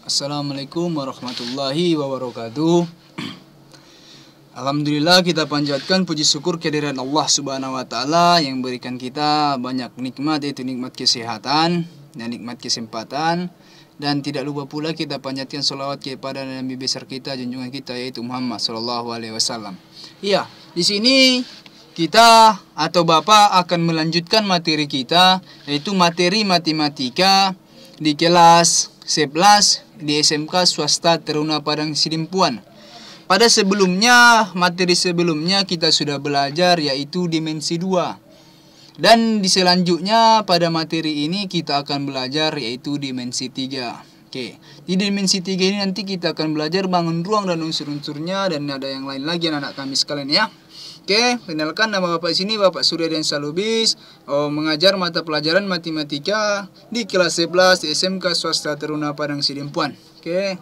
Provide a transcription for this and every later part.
Assalamualaikum warahmatullahi wabarakatuh. Alhamdulillah, kita panjatkan puji syukur kehadiran Allah Subhanahu wa taala yang berikan kita banyak nikmat, yaitu nikmat kesehatan dan nikmat kesempatan. Dan tidak lupa pula kita panjatkan salawat kepada Nabi besar kita, junjungan kita, yaitu Muhammad sallallahu alaihi wasallam. Iya, di sini kita atau Bapak akan melanjutkan materi kita, yaitu materi matematika di kelas 11 di SMK Swasta Taruna Padang Sidimpuan. Pada materi sebelumnya kita sudah belajar yaitu dimensi 2. Dan di selanjutnya pada materi ini kita akan belajar yaitu dimensi 3. Oke, di dimensi 3 ini nanti kita akan belajar bangun ruang dan unsur-unsurnya, dan ada yang lain lagi anak-anak kami sekalian ya. Oke, kenalkan nama Bapak sini, Bapak Surya Densa Lubis, mengajar mata pelajaran matematika di kelas 11 di SMK Swasta Taruna Padang Sidimpuan. Oke,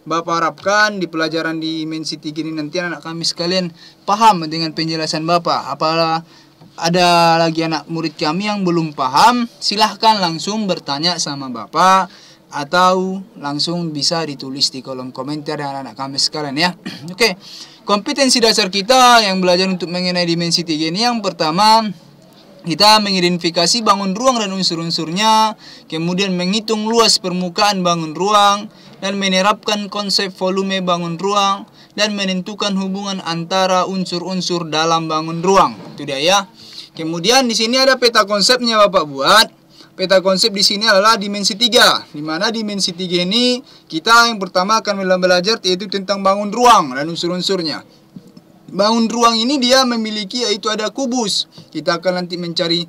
Bapak harapkan di pelajaran di dimensi 3 ini nanti anak kami sekalian paham dengan penjelasan Bapak. Apabila ada lagi anak murid kami yang belum paham, silahkan langsung bertanya sama Bapak, atau langsung bisa ditulis di kolom komentar anak-anak kami sekalian ya. Oke, kompetensi dasar kita yang belajar untuk mengenai dimensi 3 ini, yang pertama kita mengidentifikasi bangun ruang dan unsur-unsurnya, kemudian menghitung luas permukaan bangun ruang, dan menerapkan konsep volume bangun ruang, dan menentukan hubungan antara unsur-unsur dalam bangun ruang. Itu dia ya. Kemudian di sini ada peta konsepnya Bapak buat. Peta konsep di sini adalah dimensi 3. Di mana dimensi 3 ini kita yang pertama akan belajar yaitu tentang bangun ruang dan unsur-unsurnya. Bangun ruang ini dia memiliki yaitu ada kubus. Kita akan nanti mencari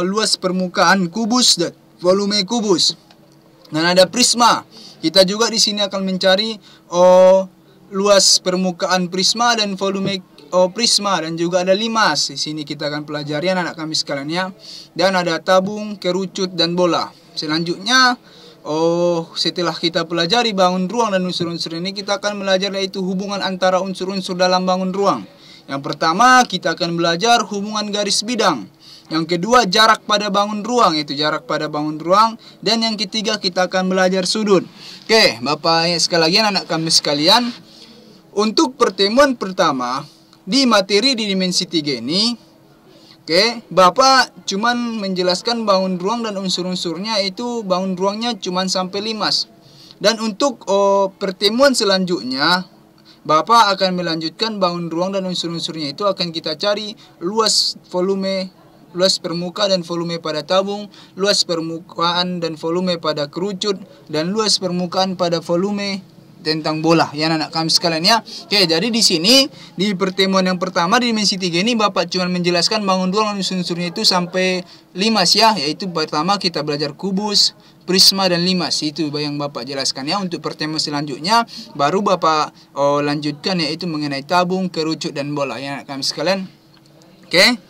luas permukaan kubus dan volume kubus. Dan ada prisma. Kita juga di sini akan mencari luas permukaan prisma dan volume prisma, dan juga ada limas. Di sini kita akan pelajari anak kami sekalian ya. Dan ada tabung, kerucut, dan bola. Selanjutnya setelah kita pelajari bangun ruang dan unsur-unsur ini, kita akan belajar yaitu hubungan antara unsur-unsur dalam bangun ruang. Yang pertama kita akan belajar hubungan garis bidang. Yang kedua jarak pada bangun ruang, yaitu jarak pada bangun ruang. Dan yang ketiga kita akan belajar sudut. Oke, Bapak sekali lagi anak kami sekalian, untuk pertemuan pertama di materi di dimensi 3 ini, oke, Bapak cuman menjelaskan bangun ruang dan unsur-unsurnya, itu bangun ruangnya cuman sampai limas. Dan untuk pertemuan selanjutnya, Bapak akan melanjutkan bangun ruang dan unsur-unsurnya, itu akan kita cari luas permukaan dan volume pada tabung, luas permukaan dan volume pada kerucut, dan luas permukaan pada volume tentang bola ya anak kami sekalian ya. Oke, jadi di sini di pertemuan yang pertama di dimensi 3 ini Bapak cuma menjelaskan bangun ruang dan unsur-unsurnya itu sampai limas ya, yaitu pertama kita belajar kubus, prisma, dan limas. Itu yang Bapak jelaskan ya. Untuk pertemuan selanjutnya baru Bapak lanjutkan yaitu mengenai tabung, kerucut, dan bola ya anak kami sekalian. Oke,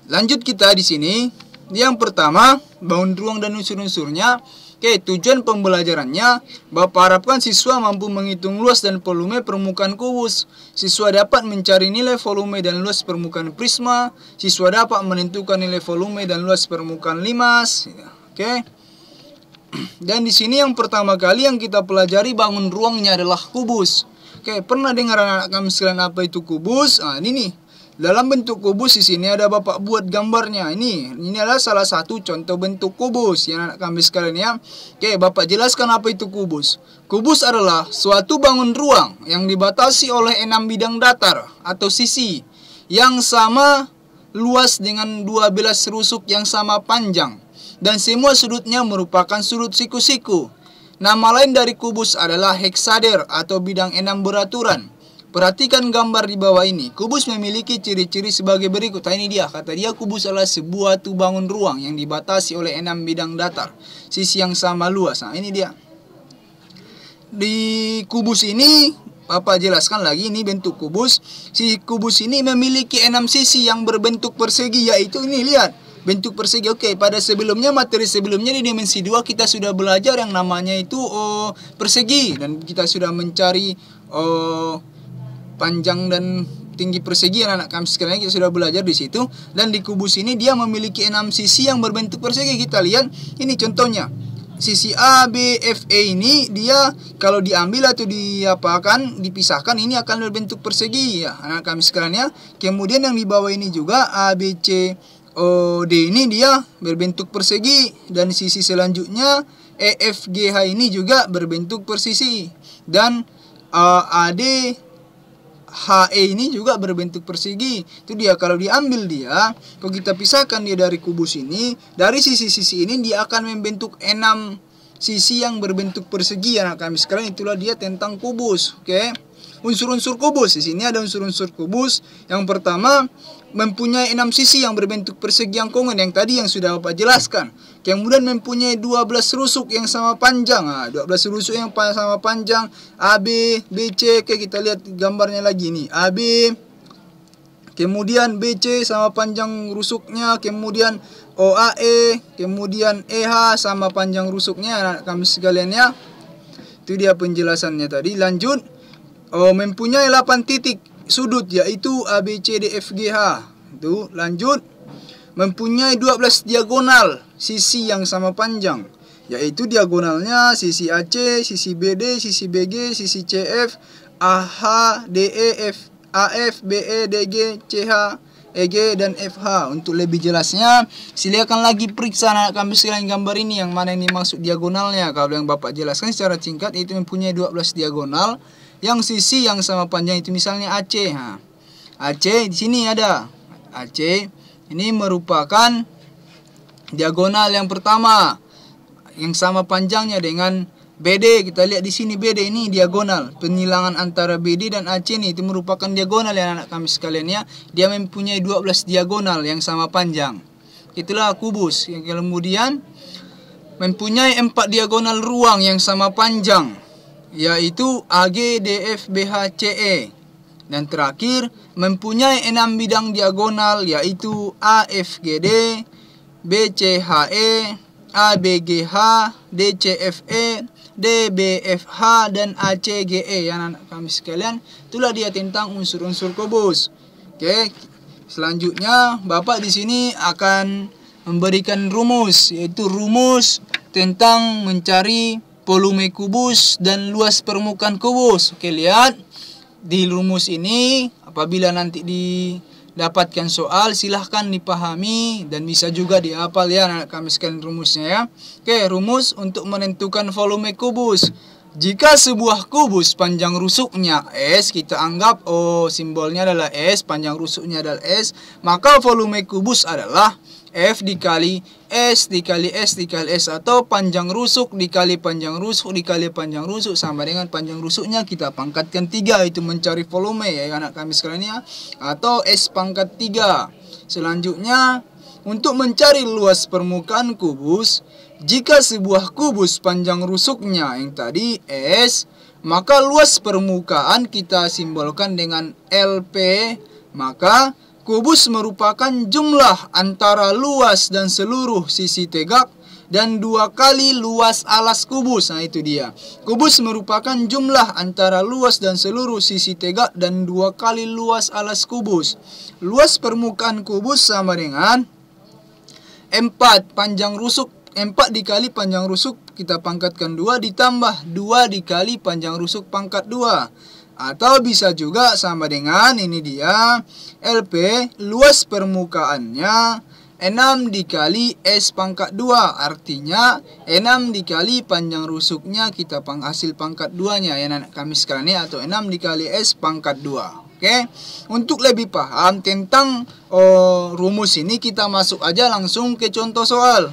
lanjut kita di sini. Yang pertama bangun ruang dan unsur-unsurnya. Oke, tujuan pembelajarannya, Bapak harapkan siswa mampu menghitung luas dan volume permukaan kubus. Siswa dapat mencari nilai volume dan luas permukaan prisma. Siswa dapat menentukan nilai volume dan luas permukaan limas. Oke. Dan di sini yang pertama kali yang kita pelajari bangun ruangnya adalah kubus. Oke, pernah dengar anak kami sekalian apa itu kubus? Nah, ini nih. Dalam bentuk kubus di sini ada Bapak buat gambarnya. Ini adalah salah satu contoh bentuk kubus yang anak kami sekalian ya. Oke, Bapak jelaskan apa itu kubus. Kubus adalah suatu bangun ruang yang dibatasi oleh 6 bidang datar atau sisi yang sama luas dengan 12 rusuk yang sama panjang, dan semua sudutnya merupakan sudut siku-siku. Nama lain dari kubus adalah heksader atau bidang 6 beraturan. Perhatikan gambar di bawah ini. Kubus memiliki ciri-ciri sebagai berikut. Nah, ini dia. Kata dia kubus adalah sebuah bangun ruang yang dibatasi oleh 6 bidang datar, sisi yang sama luas. Nah, ini dia. Di kubus ini Bapak jelaskan lagi, ini bentuk kubus. Si kubus ini memiliki 6 sisi yang berbentuk persegi, yaitu ini lihat. Bentuk persegi. Oke, pada materi sebelumnya di dimensi 2 kita sudah belajar yang namanya itu persegi, dan kita sudah mencari panjang dan tinggi persegi anak kami sekalian, kita sudah belajar di situ. Dan di kubus ini dia memiliki 6 sisi yang berbentuk persegi. Kita lihat ini contohnya. sisi A, B, F, E ini dia kalau diambil atau dipisahkan ini akan berbentuk persegi ya anak kami sekalian ya. Kemudian yang di bawah ini juga A, B, C, O, D ini dia berbentuk persegi, dan sisi selanjutnya E, F, G, H ini juga berbentuk persegi, dan A, D, HE ini juga berbentuk persegi. Itu dia kalau diambil dia, kalau kita pisahkan dia dari kubus ini, dari sisi-sisi ini dia akan membentuk 6 sisi yang berbentuk persegi anak kami sekarang. Itulah dia tentang kubus. Oke. Unsur-unsur kubus. Di sini ada unsur-unsur kubus. Yang pertama, mempunyai 6 sisi yang berbentuk persegi yang kongen yang tadi yang sudah Bapak jelaskan. Kemudian mempunyai 12 rusuk yang sama panjang. 12 rusuk yang sama panjang AB, BC. Oke, kita lihat gambarnya lagi nih. AB, kemudian BC sama panjang rusuknya, kemudian OAE, kemudian EH sama panjang rusuknya anak kami sekalian ya. Itu dia penjelasannya tadi. Lanjut, mempunyai 8 titik sudut yaitu A, B, C, D, F, G, H. Itu lanjut, mempunyai 12 diagonal sisi yang sama panjang, yaitu diagonalnya sisi AC, sisi BD, sisi BG, sisi CF, AH, DE, F, AF, BE, DG, CH, EG, dan FH. Untuk lebih jelasnya, silakan lagi periksa anak kami sekalian gambar ini yang mana ini maksud diagonalnya. Kalau yang Bapak jelaskan secara singkat, itu mempunyai 12 diagonal yang sisi yang sama panjang, itu misalnya AC. AC di sini ada AC, ini merupakan diagonal yang pertama yang sama panjangnya dengan BD. Kita lihat di sini BD ini diagonal. Penilangan antara BD dan AC ini itu merupakan diagonal ya anak kami sekalian ya. Dia mempunyai 12 diagonal yang sama panjang. Itulah kubus. Yang kemudian mempunyai 4 diagonal ruang yang sama panjang, yaitu AG, DF, BH, CE. Dan terakhir, mempunyai 6 bidang diagonal yaitu AFGD, BCHE, ABGH, DCFE, DBFH, dan ACGE. Ya anak kami sekalian, itulah dia tentang unsur-unsur kubus. Oke, selanjutnya Bapak di sini akan memberikan rumus, yaitu rumus tentang mencari volume kubus dan luas permukaan kubus. Oke, lihat di rumus ini, apabila nanti didapatkan soal, silahkan dipahami dan bisa juga dihafal ya anak kami sekalian rumusnya ya. Oke, rumus untuk menentukan volume kubus. Jika sebuah kubus panjang rusuknya S, kita anggap simbolnya adalah S, panjang rusuknya adalah S, maka volume kubus adalah F dikali S dikali S dikali S, atau panjang rusuk dikali panjang rusuk dikali panjang rusuk sama dengan panjang rusuknya kita pangkatkan 3, itu mencari volume ya anak kami sekalian ya, atau S pangkat 3. Selanjutnya, untuk mencari luas permukaan kubus, jika sebuah kubus panjang rusuknya yang tadi S, maka luas permukaan kita simbolkan dengan LP, maka kubus merupakan jumlah antara luas dan seluruh sisi tegak dan 2 kali luas alas kubus. Nah itu dia. Kubus merupakan jumlah antara luas dan seluruh sisi tegak dan 2 kali luas alas kubus. Luas permukaan kubus sama dengan 4 panjang rusuk, 4 dikali panjang rusuk kita pangkatkan 2 ditambah 2 dikali panjang rusuk pangkat 2. Atau bisa juga sama dengan ini dia, LP luas permukaannya 6 dikali S pangkat 2. Artinya 6 dikali panjang rusuknya kita hasil pangkat 2-nya ya anak kami sekalian ya, atau 6 dikali S pangkat 2. Oke. Untuk lebih paham tentang rumus ini, kita masuk aja langsung ke contoh soal.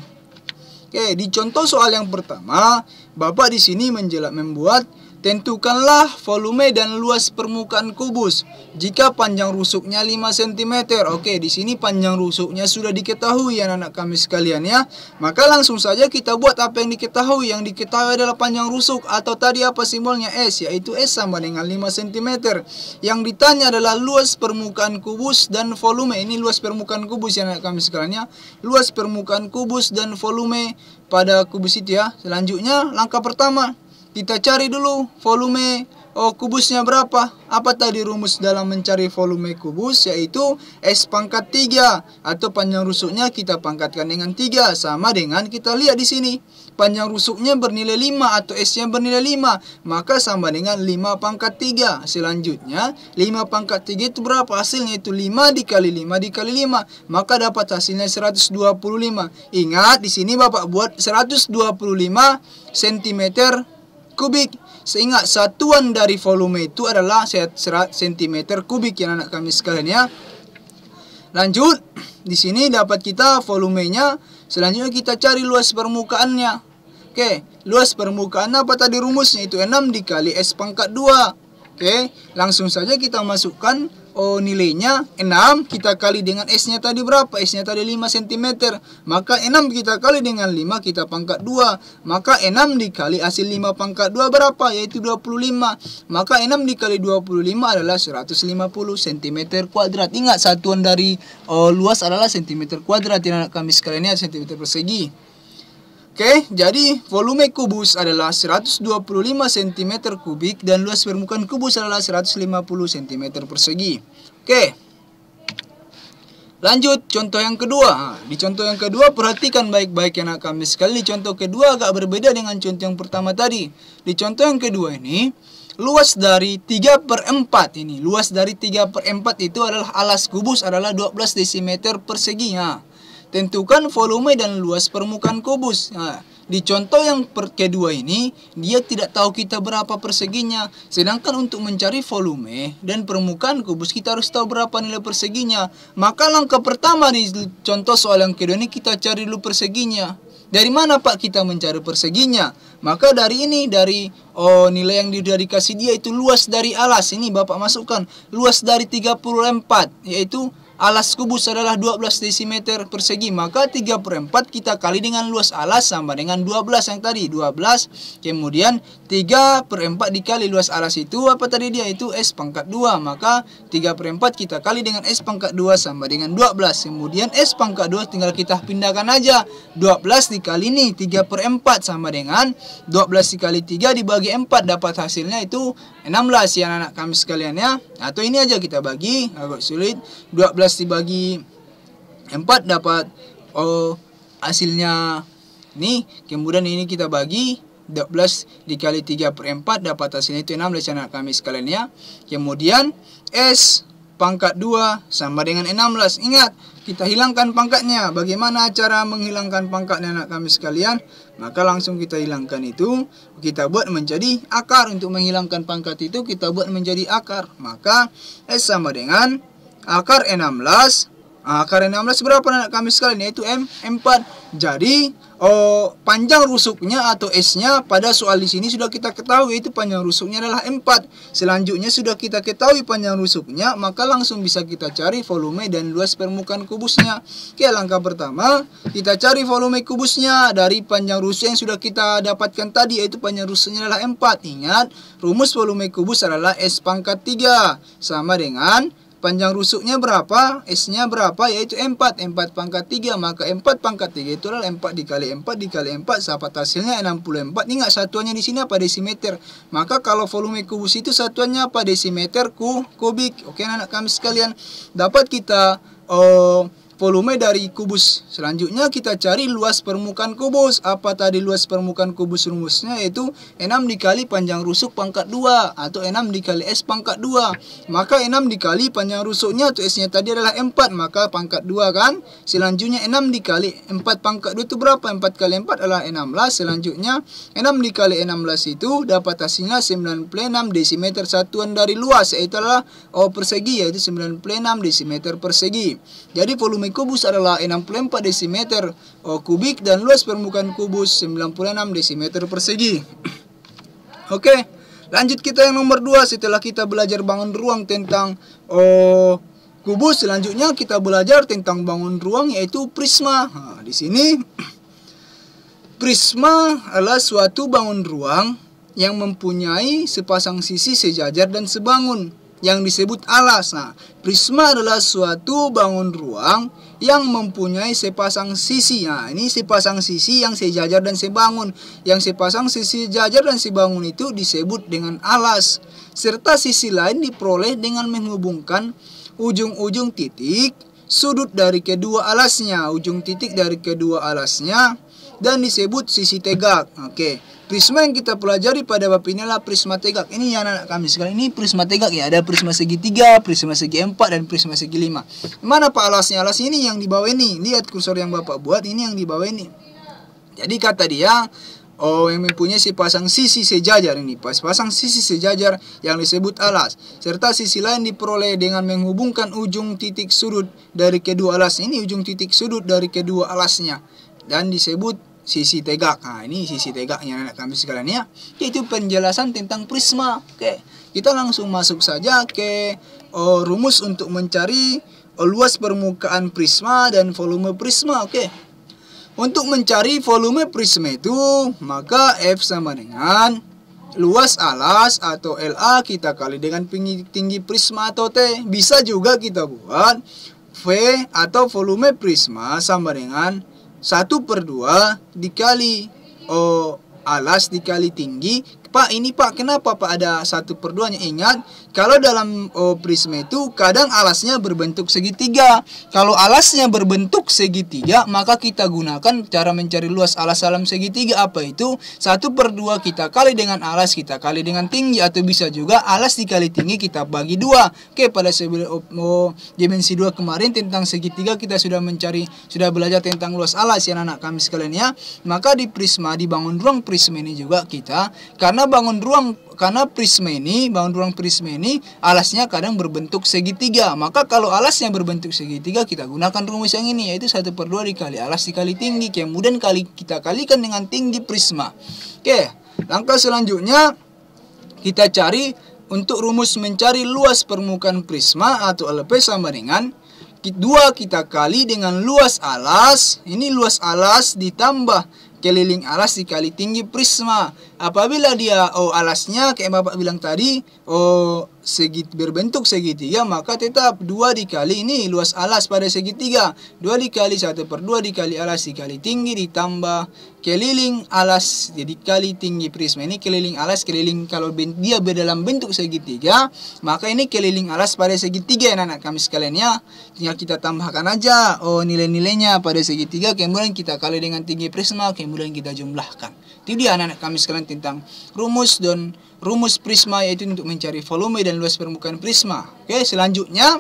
Oke, di contoh soal yang pertama, Bapak di sini membuat tentukanlah volume dan luas permukaan kubus jika panjang rusuknya 5 cm. Oke, di sini panjang rusuknya sudah diketahui ya anak kami sekalian ya. Maka langsung saja kita buat apa yang diketahui. Yang diketahui adalah panjang rusuk atau tadi apa simbolnya S, yaitu S sama dengan 5 cm. Yang ditanya adalah luas permukaan kubus dan volume. Ini luas permukaan kubus ya anak kami sekalian ya. Luas permukaan kubus dan volume pada kubus itu ya. Selanjutnya langkah pertama, kita cari dulu volume kubusnya berapa? Apa tadi rumus dalam mencari volume kubus? Yaitu S pangkat 3 atau panjang rusuknya kita pangkatkan dengan 3 sama dengan kita lihat di sini. Panjang rusuknya bernilai 5 atau S-nya bernilai 5, maka sama dengan 5 pangkat 3. Selanjutnya 5 pangkat 3 itu berapa? Hasilnya itu 5 dikali 5 dikali 5, maka dapat hasilnya 125. Ingat di sini Bapak buat 125 cm kubik. Seingat satuan dari volume itu adalah cm kubik ya anak kami sekalian ya. Lanjut, di sini dapat kita volumenya. Selanjutnya kita cari luas permukaannya. Oke, luas permukaan apa tadi rumusnya? Itu 6 dikali S pangkat 2. Oke, langsung saja kita masukkan nilainya 6 kita kali dengan S-nya tadi berapa? S-nya tadi 5 cm. Maka 6 kita kali dengan 5 kita pangkat 2. Maka 6 dikali hasil 5 pangkat 2 berapa? Yaitu 25. Maka 6 dikali 25 adalah 150 cm kuadrat. Ingat satuan dari luas adalah cm kuadrat. Anak kami sekalian ini cm persegi. Oke, jadi volume kubus adalah 125 cm kubik dan luas permukaan kubus adalah 150 cm persegi. Oke. Lanjut contoh yang kedua. Di contoh yang kedua perhatikan baik-baik anak kami sekali. Di contoh kedua agak berbeda dengan contoh yang pertama tadi. Di contoh yang kedua ini luas dari 3/4 ini. Luas dari 3/4 itu adalah alas kubus adalah 12 dm persegi. Tentukan volume dan luas permukaan kubus. Di contoh yang kedua ini, dia tidak tahu kita berapa perseginya. Sedangkan untuk mencari volume dan permukaan kubus, kita harus tahu berapa nilai perseginya. Maka langkah pertama di contoh soal yang kedua ini, kita cari dulu perseginya. Dari mana Pak kita mencari perseginya? Maka dari ini, dari nilai yang sudah dikasih dia itu luas dari alas. Ini Bapak masukkan, luas dari 3/4, yaitu alas kubus adalah 12 dm persegi. Maka 3/4 kita kali dengan luas alas sama dengan 12 yang tadi. 12. Kemudian 3/4 dikali luas alas itu apa tadi dia? Itu S pangkat 2. Maka 3/4 kita kali dengan S pangkat 2 sama dengan 12. Kemudian S pangkat 2 tinggal kita pindahkan aja. 12 dikali ini 3/4 sama dengan 12 dikali 3 dibagi 4. Dapat hasilnya itu 16 ya anak kami sekalian ya. Atau ini aja kita bagi, agak sulit. 12 dibagi 4 dapat hasilnya ini. Kemudian ini kita bagi 12 dikali 3/4 dapat hasilnya itu 16 anak kami sekalian ya. Kemudian S pangkat 2 sama dengan 16. Ingat, kita hilangkan pangkatnya. Bagaimana cara menghilangkan pangkatnya anak kami sekalian? Maka langsung kita hilangkan itu. Kita buat menjadi akar. Untuk menghilangkan pangkat itu kita buat menjadi akar. Maka S sama dengan akar 16. Akar 16 berapa anak kami sekalian? Yaitu 4. Jadi panjang rusuknya atau S-nya pada soal di sini sudah kita ketahui, yaitu panjang rusuknya adalah 4. Selanjutnya sudah kita ketahui panjang rusuknya, maka langsung bisa kita cari volume dan luas permukaan kubusnya. Oke, langkah pertama kita cari volume kubusnya dari panjang rusuk yang sudah kita dapatkan tadi, yaitu panjang rusuknya adalah 4. Ingat, rumus volume kubus adalah S pangkat 3 sama dengan panjang rusuknya berapa? S-nya berapa? Yaitu 4. 4 pangkat 3. Maka 4 pangkat 3 itu adalah 4 dikali 4 dikali 4. Dapat hasilnya 64. Ingat satuannya di sini apa? Desimeter. Maka kalau volume kubus itu satuannya apa? Desimeter kubik. Oke anak kami sekalian. Dapat kita volume dari kubus. Selanjutnya kita cari luas permukaan kubus. Apa tadi luas permukaan kubus rumusnya? Yaitu 6 dikali panjang rusuk pangkat 2 atau 6 dikali S pangkat 2. Maka 6 dikali panjang rusuknya atau S-nya tadi adalah 4, maka pangkat 2 kan. Selanjutnya 6 dikali 4 pangkat 2 itu berapa? 4 kali 4 adalah 16. Selanjutnya 6 dikali 16 itu dapat hasilnya 96 desimeter. Satuan dari luas yaitu adalah persegi, yaitu 96 desimeter persegi. Jadi volume kubus adalah 64 desimeter kubik dan luas permukaan kubus 96 desimeter persegi. Oke, lanjut kita yang nomor 2. Setelah kita belajar bangun ruang tentang kubus, selanjutnya kita belajar tentang bangun ruang yaitu prisma. Di sini prisma adalah suatu bangun ruang yang mempunyai sepasang sisi sejajar dan sebangun yang disebut alas. Prisma adalah suatu bangun ruang yang mempunyai sepasang sisi. Ini sepasang sisi yang sejajar dan sebangun. Yang sepasang sisi sejajar dan sebangun itu disebut dengan alas. serta sisi lain diperoleh dengan menghubungkan ujung-ujung titik sudut dari kedua alasnya, ujung titik dari kedua alasnya, dan disebut sisi tegak. Oke, prisma yang kita pelajari pada bab ini adalah prisma tegak. Ini ya anak kami sekalian, ini prisma tegak ya. Ada prisma segitiga, prisma segi 4, dan prisma segi 5. Mana pak alasnya? Alas ini yang di bawah ini. Lihat kursor yang bapak buat, ini yang di bawah ini. Jadi kata dia, yang mempunyai sepasang sisi sejajar ini, pasang sisi sejajar yang disebut alas, serta sisi lain diperoleh dengan menghubungkan ujung titik sudut dari kedua alas. Ini ujung titik sudut dari kedua alasnya, dan disebut sisi tegak. Nah, ini sisi tegaknya anak kami sekalian ya. Itu penjelasan tentang prisma. Oke, kita langsung masuk saja ke rumus untuk mencari luas permukaan prisma dan volume prisma. Oke. Untuk mencari volume prisma itu, maka F sama dengan luas alas atau LA kita kali dengan tinggi prisma atau T. Bisa juga kita buat V atau volume prisma sama dengan 1/2 dikali alas dikali tinggi. Pak, ini Pak, kenapa Pak ada 1/2-nya? Ingat, kalau dalam prisma itu kadang alasnya berbentuk segitiga. Kalau alasnya berbentuk segitiga, maka kita gunakan cara mencari luas alas dalam segitiga. Apa itu? 1/2 kita kali dengan alas, kita kali dengan tinggi. Atau bisa juga alas dikali tinggi kita bagi 2. Oke, pada dimensi 2 kemarin tentang segitiga kita sudah belajar tentang luas alas ya anak kami sekalian ya. Maka di prisma, di bangun ruang prisma ini juga kita, karena bangun ruang prisma ini alasnya kadang berbentuk segitiga. Maka kalau alasnya berbentuk segitiga, kita gunakan rumus yang ini, yaitu 1/2 dikali alas dikali tinggi. Kemudian kita kalikan dengan tinggi prisma. Oke, langkah selanjutnya kita cari untuk rumus mencari luas permukaan prisma atau LP sama dengan 2 kita kali dengan luas alas. Ini luas alas ditambah keliling alas dikali tinggi prisma. Apabila dia alasnya kayak Bapak bilang tadi berbentuk segitiga, maka tetap 2 dikali ini luas alas pada segitiga. 2 dikali 1/2 dikali alas dikali tinggi ditambah keliling alas jadi kali tinggi prisma. Ini keliling alas, keliling kalau dia dalam bentuk segitiga, maka ini keliling alas pada segitiga ya anak kami sekalian ya. Tinggal kita tambahkan aja nilai-nilainya pada segitiga, kemudian kita kali dengan tinggi prisma, kemudian kita jumlahkan. Itu dia anak-anak kami sekalian tentang rumus prisma, yaitu untuk mencari volume dan luas permukaan prisma. Oke, selanjutnya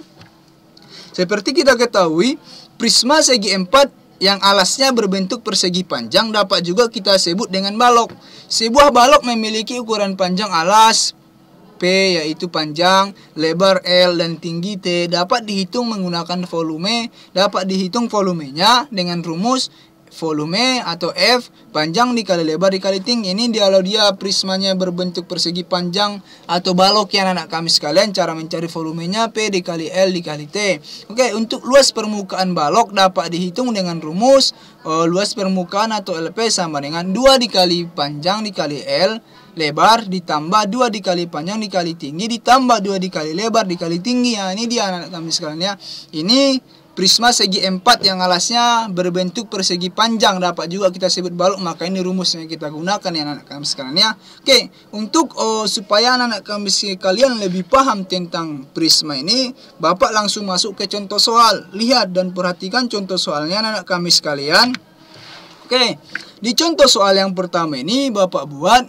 seperti kita ketahui, prisma segi 4 yang alasnya berbentuk persegi panjang dapat juga kita sebut dengan balok. Sebuah balok memiliki ukuran panjang alas P, yaitu panjang, lebar L, dan tinggi T. Dapat dihitung menggunakan volume. Dapat dihitung volumenya dengan rumus volume atau F panjang dikali lebar dikali tinggi. Ini kalau dia prismanya berbentuk persegi panjang atau balok ya anak kami sekalian. Cara mencari volumenya P dikali L dikali T. Oke, untuk luas permukaan balok dapat dihitung dengan rumus luas permukaan atau LP sama dengan 2 dikali panjang dikali L lebar ditambah 2 dikali panjang dikali tinggi ditambah 2 dikali lebar dikali tinggi. Ya, ini dia anak kami sekalian ya. Ini prisma segi 4 yang alasnya berbentuk persegi panjang dapat juga kita sebut balok, maka ini rumusnya kita gunakan ya anak kami sekalian ya. Oke, untuk supaya anak kami sekalian lebih paham tentang prisma ini, Bapak langsung masuk ke contoh soal. Lihat dan perhatikan contoh soalnya anak kami sekalian. Oke, di contoh soal yang pertama ini Bapak buat,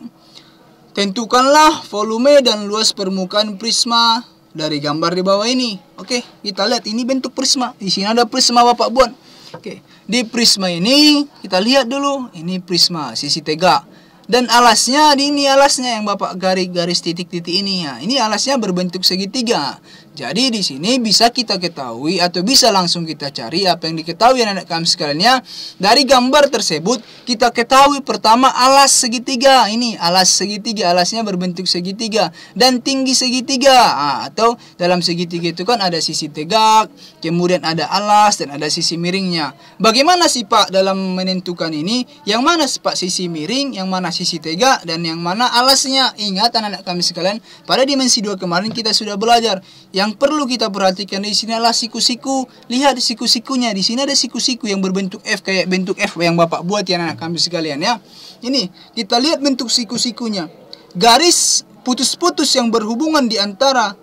tentukanlah volume dan luas permukaan prisma dari gambar di bawah ini. Oke, kita lihat ini bentuk prisma. Di sini ada prisma Bapak buat. Oke, di prisma ini kita lihat dulu, ini prisma sisi tegak. Dan alasnya, ini alasnya yang Bapak garis titik-titik ini ya. Ini alasnya berbentuk segitiga. Jadi di sini bisa kita ketahui atau bisa langsung kita cari apa yang diketahui anak kami sekalian ya. Dari gambar tersebut kita ketahui pertama alas segitiga. Ini alas segitiga, alasnya berbentuk segitiga dan tinggi segitiga. Atau dalam segitiga itu kan ada sisi tegak, kemudian ada alas dan ada sisi miringnya. Bagaimana sih Pak dalam menentukan ini? Yang mana Pak sisi miring, yang mana sisi tegak, dan yang mana alasnya? Ingat anak-anak kami sekalian, pada dimensi 2 kemarin kita sudah belajar. Yang perlu kita perhatikan di sini adalah siku-siku. Lihat siku-sikunya. Di sini ada siku-siku yang berbentuk F, kayak bentuk F yang Bapak buat ya anak kami sekalian ya. Ini kita lihat bentuk siku-sikunya. Garis putus-putus yang berhubungan di antara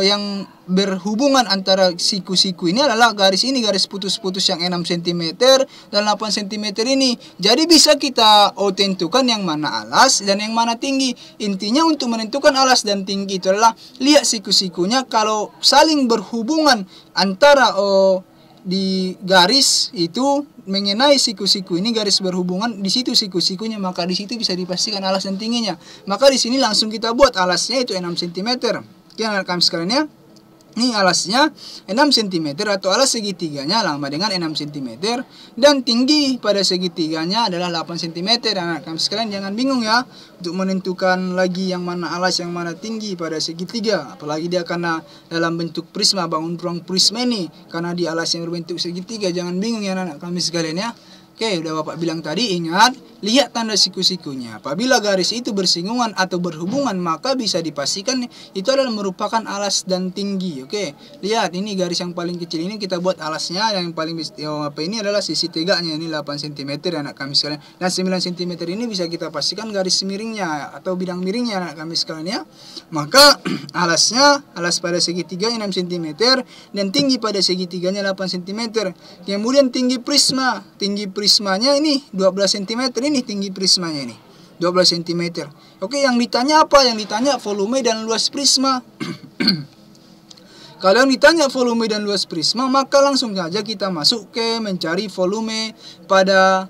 yang berhubungan antara siku-siku ini adalah garis ini, garis putus-putus yang 6 cm dan 8 cm ini. Jadi bisa kita tentukan yang mana alas dan yang mana tinggi. Intinya untuk menentukan alas dan tinggi itu adalah lihat siku-sikunya, kalau saling berhubungan antara di garis itu mengenai siku-siku ini, garis berhubungan di situ siku-sikunya, maka di situ bisa dipastikan alas dan tingginya. Maka di sini langsung kita buat alasnya itu 6 cm. Oke, anak kami sekalian ya. Ini alasnya 6 cm atau alas segitiganya sama dengan 6 cm dan tinggi pada segitiganya adalah 8 cm. Anak kami sekalian jangan bingung ya untuk menentukan lagi yang mana alas yang mana tinggi pada segitiga, apalagi dia karena dalam bentuk prisma, bangun ruang prisma ini karena di alas yang berbentuk segitiga. Jangan bingung ya anak kami sekalian ya. Oke, udah Bapak bilang tadi, ingat, lihat tanda siku-sikunya. Apabila garis itu bersinggungan atau berhubungan, maka bisa dipastikan itu adalah merupakan alas dan tinggi. Oke, lihat ini garis yang paling kecil ini kita buat alasnya, yang paling ini adalah sisi tegaknya, ini 8 cm anak kami sekalian. Dan 9 cm ini bisa kita pastikan garis miringnya atau bidang miringnya anak kami sekalian ya. Maka alasnya, alas pada segitiganya 6 cm dan tinggi pada segitiganya 8 cm. Kemudian tinggi prismanya ini 12 cm, ini tinggi prismanya ini 12 cm. Oke, yang ditanya apa? Yang ditanya volume dan luas prisma. Kalau yang ditanya volume dan luas prisma, maka langsung saja kita masuk ke mencari volume pada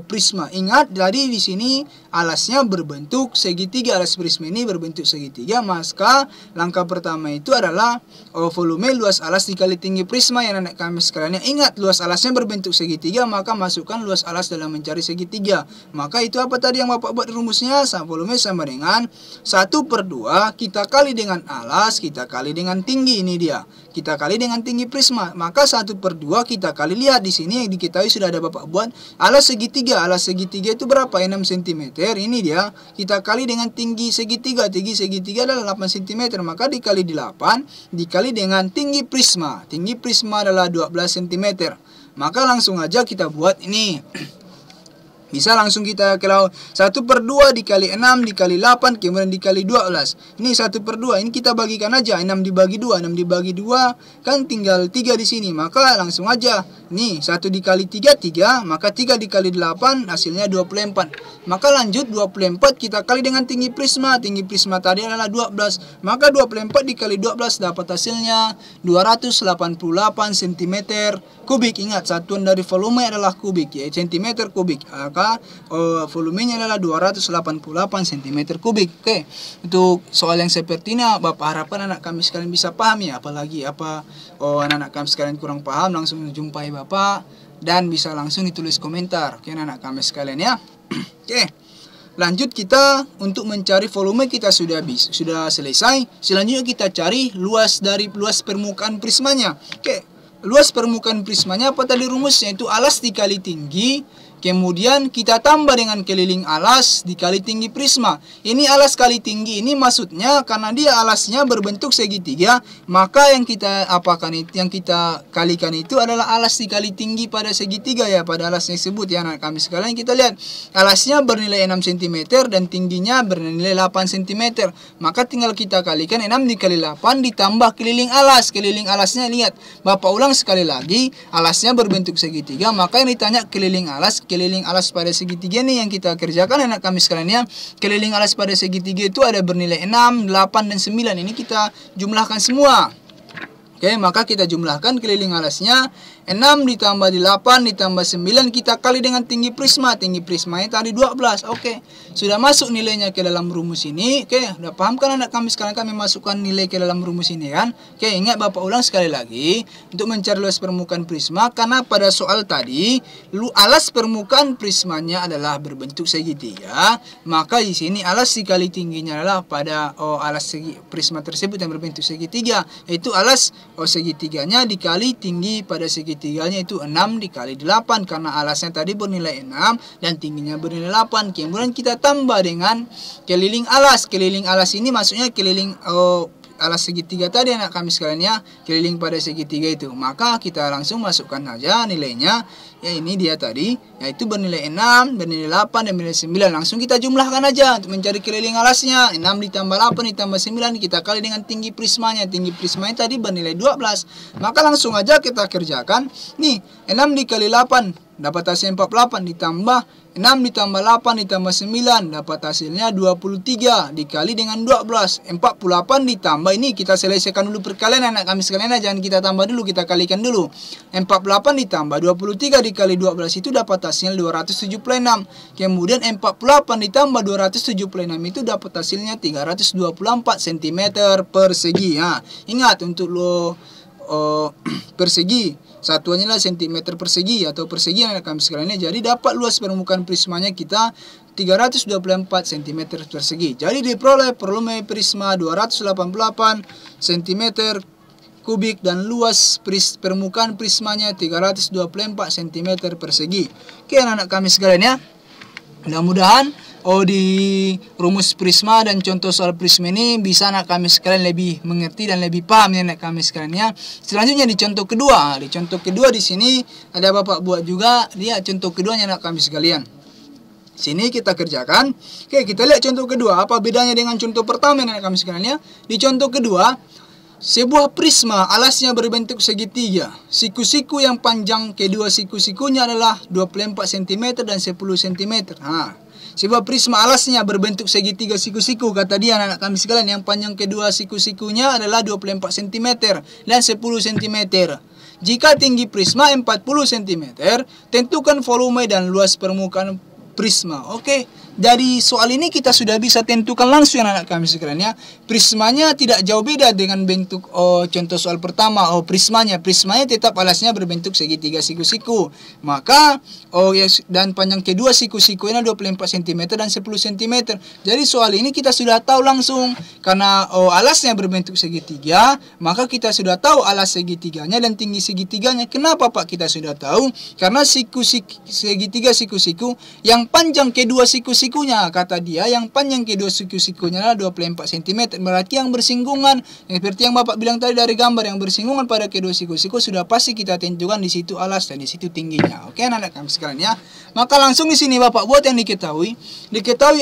prisma. Ingat tadi di sini alasnya berbentuk segitiga, alas prisma ini berbentuk segitiga, maka langkah pertama itu adalah volume luas alas dikali tinggi prisma yang anak kami sekalian. Ingat, luas alasnya berbentuk segitiga, maka masukkan luas alas dalam mencari segitiga. Maka itu apa tadi yang Bapak buat rumusnya? Volume sama dengan 1/2 kita kali dengan alas, kita kali dengan tinggi, ini dia. Kita kali dengan tinggi prisma. Maka 1/2 kita kali, lihat di sini yang diketahui sudah ada Bapak buat alas segitiga. Alas segitiga itu berapa? 6 cm. Ini dia. Kita kali dengan tinggi segitiga. Tinggi segitiga adalah 8 cm. Maka dikali 8 dikali dengan tinggi prisma. Tinggi prisma adalah 12 cm. Maka langsung aja kita buat ini. Bisa langsung kita kalau 1/2 dikali 6 dikali 8 kemudian dikali 12. Ini 1/2. Ini kita bagikan aja. 6 dibagi 2. 6 dibagi 2 kan tinggal 3 di sini. Maka langsung aja. Nih 1 dikali 3 3. Maka 3 dikali 8 hasilnya 24. Maka lanjut 24 kita kali dengan tinggi prisma. Tinggi prisma tadi adalah 12. Maka 24 dikali 12 dapat hasilnya 288 cm kubik. Ingat, satuan dari volume adalah kubik ya, cm kubik. Maka volumenya adalah 288 cm kubik. Oke, untuk soal yang seperti ini Bapak harapkan anak kami sekalian bisa paham ya. Apalagi anak-anak kami sekalian kurang paham, langsung jumpai Bapak dan bisa langsung ditulis komentar. Oke anak kami sekalian ya. Oke, lanjut kita untuk mencari volume kita sudah selesai. Selanjutnya kita cari luas permukaan prismanya. Oke, luas permukaan prismanya apa tadi rumusnya? Itu alas dikali tinggi, kemudian kita tambah dengan keliling alas dikali tinggi prisma. Ini alas kali tinggi ini maksudnya karena dia alasnya berbentuk segitiga, maka yang kita kalikan itu adalah alas dikali tinggi pada segitiga ya, pada alas tersebut ya anak kami sekalian. Kita lihat alasnya bernilai 6 cm dan tingginya bernilai 8 cm. Maka tinggal kita kalikan 6 dikali 8 ditambah keliling alas. Keliling alasnya lihat, Bapak ulang sekali lagi, alasnya berbentuk segitiga, maka yang ditanya keliling alas pada segitiga ini yang kita kerjakan anak kami sekalian ya. Keliling alas pada segitiga itu ada bernilai 6, 8, dan 9. Ini kita jumlahkan semua. Oke, maka kita jumlahkan keliling alasnya 6 ditambah 8 ditambah 9 kita kali dengan tinggi prisma. Tinggi prismanya tadi 12. Oke, sudah masuk nilainya ke dalam rumus ini. Oke, udah paham kan anak kami sekarang kami masukkan nilai ke dalam rumus ini kan. Oke, ingat Bapak ulang sekali lagi untuk mencari luas permukaan prisma, karena pada soal tadi alas permukaan prismanya adalah berbentuk segitiga, maka di sini alas dikali tingginya adalah pada alas prisma tersebut yang berbentuk segitiga, yaitu alas segitiganya dikali tinggi pada segitiganya itu 6 dikali 8, karena alasnya tadi bernilai 6 dan tingginya bernilai 8. Kemudian kita tambah dengan keliling alas. Keliling alas ini maksudnya keliling alas segitiga tadi anak kami sekalian ya, keliling pada segitiga itu. Maka kita langsung masukkan aja nilainya. Ya ini dia tadi, yaitu bernilai 6, bernilai 8, dan bernilai 9. Langsung kita jumlahkan aja untuk mencari keliling alasnya. 6 ditambah 8 ditambah 9 kita kali dengan tinggi prismanya. Tinggi prismanya tadi bernilai 12. Maka langsung aja kita kerjakan. Nih, 6 dikali 8 dapat hasil 48, ditambah 6 ditambah 8 ditambah 9 dapat hasilnya 23 dikali dengan 12. 48 ditambah, ini kita selesaikan dulu perkalian anak kami sekalian, jangan kita tambah dulu, kita kalikan dulu. 48 ditambah 23 dikali 12 itu dapat hasilnya 276. Kemudian 48 ditambah 276 itu dapat hasilnya 324 cm persegi. Nah, ingat untuk persegi, satuannya lah cm persegi atau persegi anak kami sekalian. Jadi dapat luas permukaan prismanya kita 324 cm persegi. Jadi diperoleh volume prisma 288 cm kubik dan luas permukaan prismanya 324 cm persegi. Oke anak-anak kami sekalian ya. Mudah-mudahan di rumus prisma dan contoh soal prisma ini bisa anak kami sekalian lebih mengerti dan lebih paham ya anak kami sekalian ya. Selanjutnya di contoh kedua. Di contoh kedua di sini ada Bapak buat juga dia contoh keduanya anak kami sekalian. Sini kita kerjakan. Oke, kita lihat contoh kedua. Apa bedanya dengan contoh pertama anak kami sekalian ya? Di contoh kedua, sebuah prisma alasnya berbentuk segitiga. Siku-siku yang panjang kedua siku-sikunya adalah 24 cm dan 10 cm. Sebuah prisma alasnya berbentuk segitiga siku-siku, kata dia anak kami sekalian, yang panjang kedua siku-sikunya adalah 24 cm dan 10 cm. Jika tinggi prisma 40 cm, tentukan volume dan luas permukaan prisma. Oke, dari soal ini kita sudah bisa tentukan langsung anak kami sekalian ya. Prismanya tidak jauh beda dengan bentuk contoh soal pertama. Prismanya tetap alasnya berbentuk segitiga siku-siku. Maka dan panjang kedua siku-sikunya 24 cm dan 10 cm. Jadi soal ini kita sudah tahu langsung karena alasnya berbentuk segitiga, maka kita sudah tahu alas segitiganya dan tinggi segitiganya. Kenapa Pak kita sudah tahu? Karena segitiga siku-siku yang panjang kedua siku-sikunya, kata dia yang panjang kedua siku-sikunya adalah 24 cm. Berarti yang bersinggungan, seperti yang Bapak bilang tadi dari gambar, yang bersinggungan pada kedua siku-siku sudah pasti kita tentukan di situ alas dan di situ tingginya. Oke anak-anak kami sekalian ya. Maka langsung di sini Bapak buat yang diketahui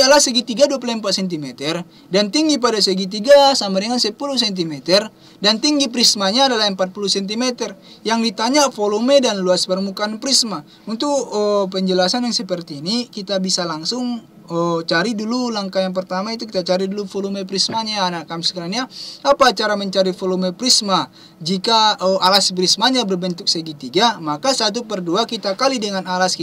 alas segitiga 24 cm dan tinggi pada segitiga sama dengan 10 cm dan tinggi prismanya adalah 40 cm. Yang ditanya volume dan luas permukaan prisma. Untuk penjelasan yang seperti ini kita bisa langsung cari dulu. Langkah yang pertama itu kita cari dulu volume prismanya anak kami sekalian ya. Apa cara mencari volume prisma? Jika alas prismanya berbentuk segitiga, maka 1/2 kita kali dengan alas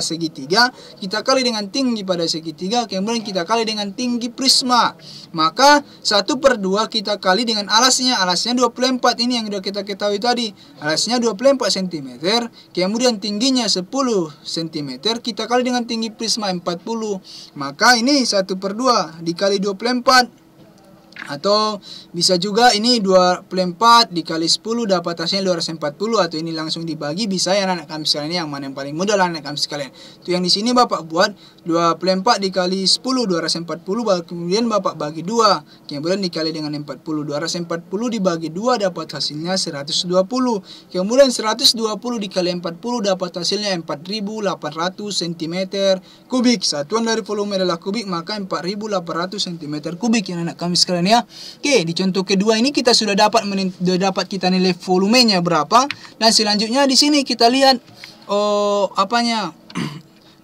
segitiga, kita kali dengan tinggi pada segitiga, kemudian kita kali dengan tinggi prisma. Maka 1/2 kita kali dengan alasnya 24, ini yang sudah kita ketahui tadi. Alasnya 24 cm, kemudian tingginya 10 cm, kita kali dengan tinggi prisma 40. Maka ini 1/2 dikali 24, atau bisa juga ini 24 dikali 10 dapat hasilnya 240, atau ini langsung dibagi bisa ya anak kami sekalian. Yang mana yang paling mudah lah anak kami sekalian. Itu yang di sini Bapak buat 24 dikali 10 240, kemudian Bapak bagi 2, kemudian dikali dengan 40. 240 dibagi 2 dapat hasilnya 120. Kemudian 120 dikali 40 dapat hasilnya 4800 cm kubik. Satuan dari volume adalah kubik, maka 4800 cm kubik yang anak kami sekalian ya. Oke, di contoh kedua ini kita sudah dapat kita nilai volumenya berapa, dan selanjutnya di sini kita lihat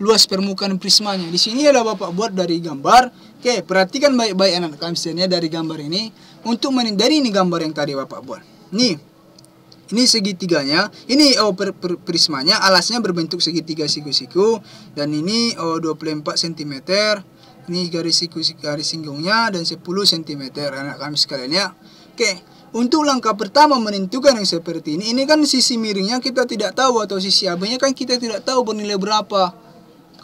luas permukaan prismanya. Di sini ada Bapak buat dari gambar. Oke, perhatikan baik-baik anak kami sekalian dari gambar ini. Untuk dari ini gambar yang tadi Bapak buat. Nih, ini segitiganya, ini prismanya alasnya berbentuk segitiga siku-siku, dan ini 24 cm. Ini garis singgungnya dan 10 cm anak kami sekalian ya. Oke, untuk langkah pertama menentukan yang seperti ini kan sisi miringnya kita tidak tahu, atau sisi AB-nya kan kita tidak tahu bernilai berapa.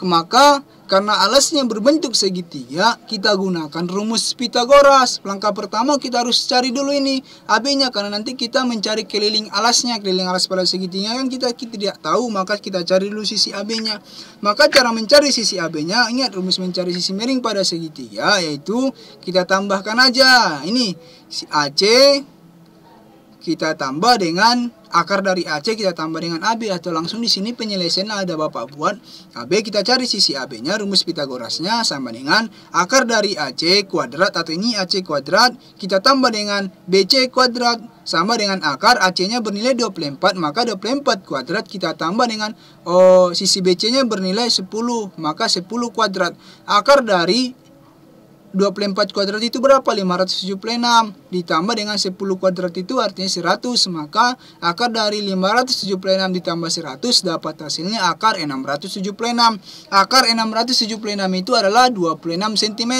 Maka Karena alasnya berbentuk segitiga, kita gunakan rumus Pitagoras. Langkah pertama kita harus cari dulu ini AB-nya, karena nanti kita mencari keliling alasnya. Keliling alas pada segitiga kan kita tidak tahu, maka kita cari dulu sisi AB-nya. Maka cara mencari sisi AB-nya, ingat rumus mencari sisi miring pada segitiga, yaitu kita tambahkan aja ini si AC, kita tambah dengan akar dari AC, kita tambah dengan AB, atau langsung di sini penyelesaian ada Bapak buat AB, kita cari sisi AB-nya, rumus Pitagorasnya sama dengan akar dari AC kuadrat, atau ini AC kuadrat, kita tambah dengan BC kuadrat sama dengan akar AC-nya bernilai 24, maka 24 kuadrat kita tambah dengan sisi BC-nya bernilai 10, maka 10 kuadrat. Akar dari 24 kuadrat itu berapa? 576 ditambah dengan 10 kuadrat itu artinya 100, maka akar dari 576 ditambah 100 dapat hasilnya akar 676. Akar 676 itu adalah 26 cm.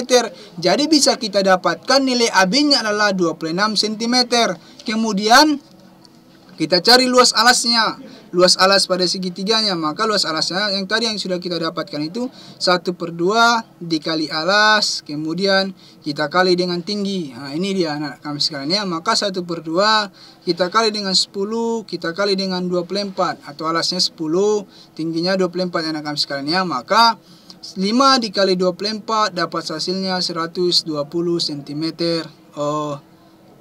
Jadi bisa kita dapatkan nilai AB-nya adalah 26 cm. Kemudian kita cari luas alasnya, luas alas pada segitiganya. Maka luas alasnya yang tadi yang sudah kita dapatkan itu 1/2 dikali alas, kemudian kita kali dengan tinggi. Nah ini dia anak kami sekalian ya. Maka 1/2 kita kali dengan 10, kita kali dengan 24, atau alasnya 10, tingginya 24 anak kami sekalian ya. Maka 5 dikali 24 dapat hasilnya 120 cm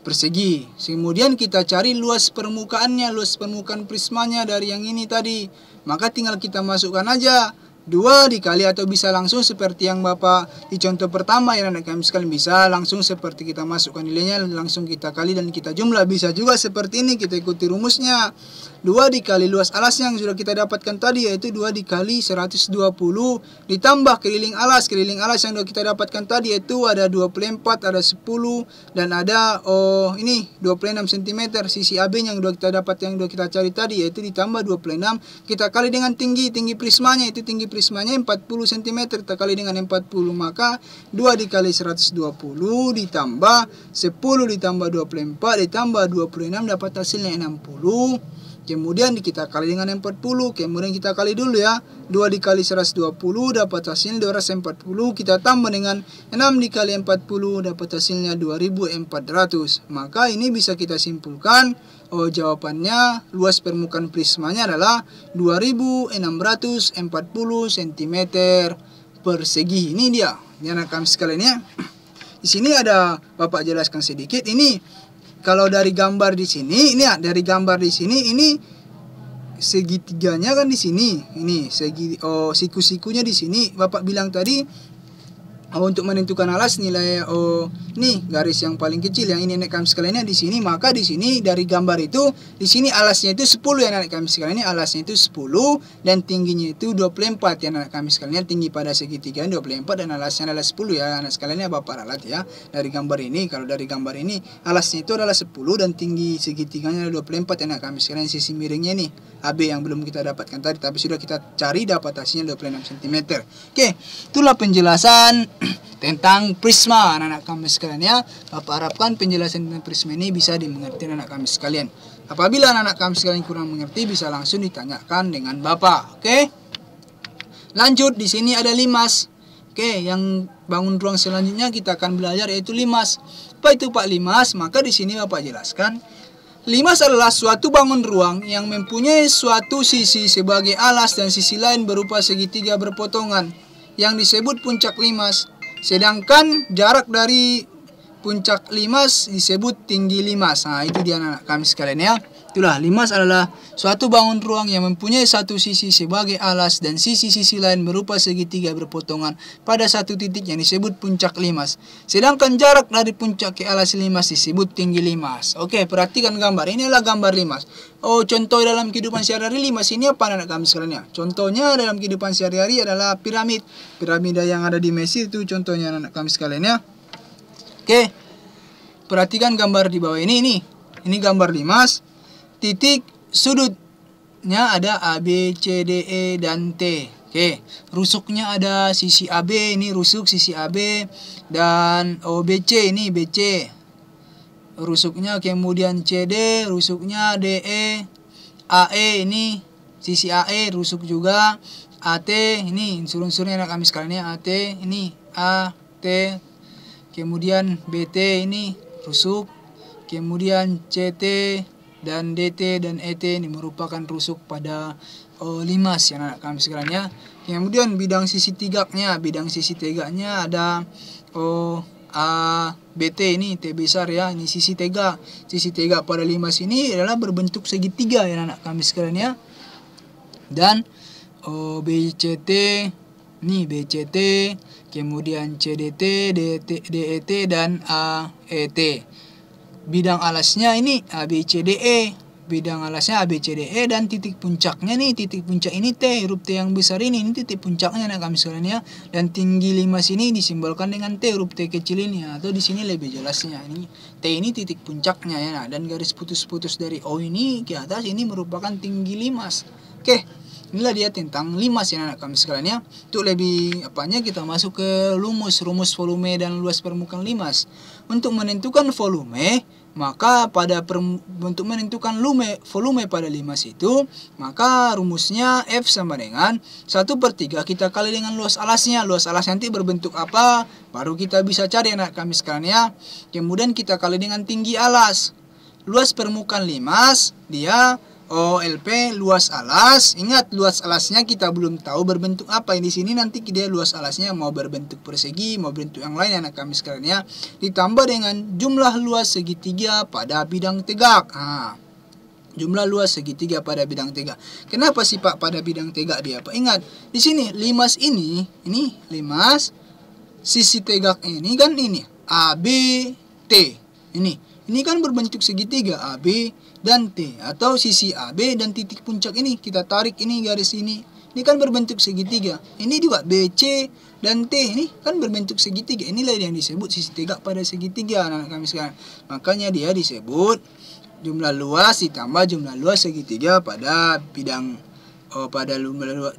persegi. Kemudian kita cari luas permukaannya, luas permukaan prismanya dari yang ini tadi. Maka tinggal kita masukkan aja 2 dikali, atau bisa langsung seperti yang Bapak di contoh pertama ya anak kami sekalian, bisa langsung seperti kita masukkan nilainya, langsung kita kali dan kita jumlah. Bisa juga seperti ini, kita ikuti rumusnya. 2 dikali luas alasnya yang sudah kita dapatkan tadi, yaitu 2 dikali 120 ditambah keliling alas. Keliling alas yang sudah kita dapatkan tadi yaitu ada 24, ada 10, dan ada ini 26 cm. Sisi AB yang sudah kita dapat, yang sudah kita cari tadi, yaitu ditambah 26, kita kali dengan tinggi prismanya, itu tinggi prismanya 40 cm, kita kali dengan 40, maka 2 dikali 120 ditambah 10 ditambah 24 ditambah 26 dapat hasilnya 60. Kemudian kita kali dengan 40, kemudian kita kali dulu ya. 2 dikali 120 dapat hasilnya 240, kita tambah dengan 6 dikali 40 dapat hasilnya 2400. Maka ini bisa kita simpulkan, jawabannya luas permukaan prismanya adalah 2640 cm persegi. Ini dia, anak kami sekalian ya. Di sini ada Bapak jelaskan sedikit ini. Kalau dari gambar di sini, ini ya, dari gambar di sini, ini segitiganya kan di sini, ini siku-sikunya di sini. Bapak bilang tadi untuk menentukan alas nilai nih garis yang paling kecil yang ini anak kami sekalian di sini. Maka di sini dari gambar itu, di sini alasnya itu 10 ya anak kami sekalian. Ini alasnya itu 10 dan tingginya itu 24 ya anak kami sekalian. Tinggi pada segitiga 24 dan alasnya adalah 10 ya anak sekalian ya, Bapak ralat ya. Dari gambar ini, kalau dari gambar ini alasnya itu adalah 10 dan tinggi segitiganya adalah 24 ya anak kami sekalian. Sisi miringnya nih AB yang belum kita dapatkan tadi, tapi sudah kita cari dapat hasilnya 26 cm. Oke, itulah penjelasan tentang prisma anak-anak kami sekalian ya. Bapak harapkan penjelasan tentang prisma ini bisa dimengerti anak kami sekalian. Apabila anak kami sekalian kurang mengerti, bisa langsung ditanyakan dengan Bapak. Oke. Lanjut, di sini ada limas. Oke, yang bangun ruang selanjutnya kita akan belajar yaitu limas. Apa itu Pak limas? Maka di sini Bapak jelaskan. Limas adalah suatu bangun ruang yang mempunyai suatu sisi sebagai alas dan sisi lain berupa segitiga berpotongan yang disebut puncak limas. Sedangkan jarak dari puncak limas disebut tinggi limas. Nah, itu dia anak kami sekalian ya. Itulah, limas adalah suatu bangun ruang yang mempunyai satu sisi sebagai alas dan sisi-sisi lain berupa segitiga berpotongan pada satu titik yang disebut puncak limas. Sedangkan jarak dari puncak ke alas limas disebut tinggi limas. Oke, perhatikan gambar. Inilah gambar limas. Contoh dalam kehidupan sehari-hari limas ini apa anak kami sekalian ya? Contohnya dalam kehidupan sehari-hari adalah piramid. Piramida yang ada di Mesir itu contohnya anak kami sekalian ya. Oke, perhatikan gambar di bawah ini. Ini gambar limas. Titik sudutnya ada A, B, C, D, E, dan T. Oke, rusuknya ada sisi AB, ini rusuk sisi AB, dan BC ini BC. Rusuknya kemudian CD, rusuknya DE, AE ini sisi AE rusuk juga. AT, ini unsur-unsurnya anak kami sekalian ya. AT, ini AT, kemudian BT ini rusuk, kemudian CT dan DT dan ET ini merupakan rusuk pada limas ya anak kami sekalian ya. Kemudian bidang sisi tegaknya ada BT ini T besar ya, ini sisi tegak. Sisi tegak pada limas ini adalah berbentuk segitiga ya anak kami sekalian ya. Dan BCT, nih BCT, kemudian CDT, DET dan ET. Bidang alasnya ini ABCDE, bidang alasnya ABCDE dan titik puncaknya nih, titik puncak ini T, huruf T yang besar ini titik puncaknya anak kami sekalian ya. Dan tinggi limas ini disimbolkan dengan T, huruf T kecil ini, atau di sini lebih jelasnya ini T ini titik puncaknya ya. Nah, dan garis putus-putus dari O ini ke atas ini merupakan tinggi limas. Oke, inilah dia tentang limas ya anak kami sekalian ya. Untuk lebih apanya kita masuk ke rumus volume dan luas permukaan limas. Untuk menentukan volume, maka untuk menentukan volume pada limas itu, maka rumusnya F sama dengan 1/3 kita kali dengan luas alasnya. Luas alas nanti berbentuk apa, baru kita bisa cari anak kami sekalian ya. Kemudian kita kali dengan tinggi alas. Luas permukaan limas, dia LP luas alas. Ingat, luas alasnya kita belum tahu berbentuk apa. Di sini nanti dia luas alasnya mau berbentuk persegi, mau bentuk yang lain anak kami sekalian ya. Ditambah dengan jumlah luas segitiga pada bidang tegak. Jumlah luas segitiga pada bidang tegak. Kenapa sih Pak pada bidang tegak dia Pak? Ingat, di sini limas ini limas sisi tegak ini kan ini AB T. Ini kan berbentuk segitiga AB dan T, atau sisi AB dan titik puncak ini kita tarik ini garis ini kan berbentuk segitiga. Ini juga BC dan T ini kan berbentuk segitiga. Inilah yang disebut sisi tegak pada segitiga anak kami sekarang. Makanya dia disebut jumlah luas ditambah jumlah luas segitiga pada bidang